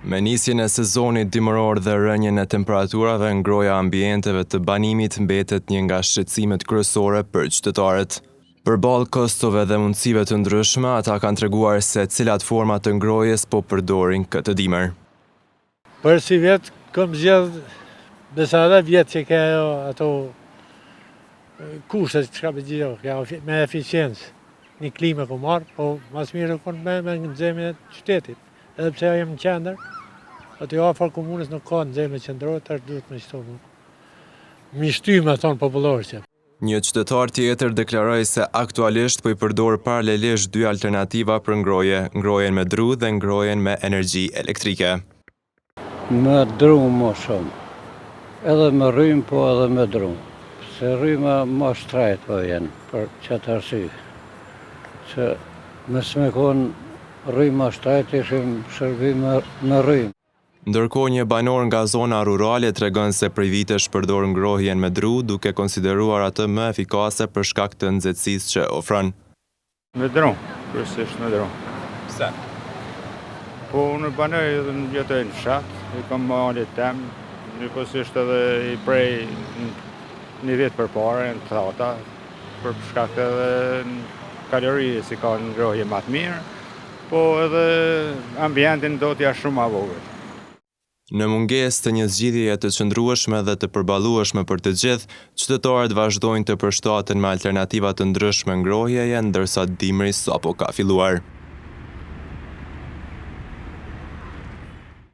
Me nisjen e sezonit dimëror dhe rënjen e temperaturave, ngroja ambienteve të banimit mbetet një nga shqetësimet kryesore për qytetarët. Përballë kostove dhe mundësive të ndryshme, ata kanë treguar se cilat forma të ngrojes po përdorin këtë dimër. Për si vjet, kam zgjedh besa edhe vjet që ka ato kushtet që ka bëgjio, me eficiencë. Një klime po marë, po mas mirë konë me nxemin e qytetit. Edhe pse ja jem në qendër, aty afër komunës nuk ka nxeme qendrore, tash duhet me shto mi shty me thonë popullorëse. Një qytetar tjetër deklaroi se aktualisht po I përdor paralelisht dy alternativa për ngroje, ngrojen me dru dhe ngrojen me energji elektrike. Me dru më shumë, edhe me rrym, po edhe me dru. Se rryma më shtrajt po jenë, për qatë arsye. Se mes me konë rryma shtrajt ishim shërbim me rrym. Ndërkohë një banor nga zona rurale tregon se prej vitesh përdor ngrohjen me dru, duke konsideruar atë më efikase për shkak të nxehtësisë që ofron. Me dru, kryesisht me dru. Pse? Po unë banoj edhe jetoj në fshat, I kam malit tem, njëkohësisht edhe I prej një vit përpara në thata, për shkak të edhe kalori si ka ngrohje më të mirë, po edhe ambientin do t'ja shumë avogël. Në mungesë të një zgjidhjeje të qëndrueshme dhe të përballueshme për të gjithë, qytetarët vazhdojnë të përshtaten me alternativa të ndryshme ngrohjeje, ndërsa dimri sapo ka filluar.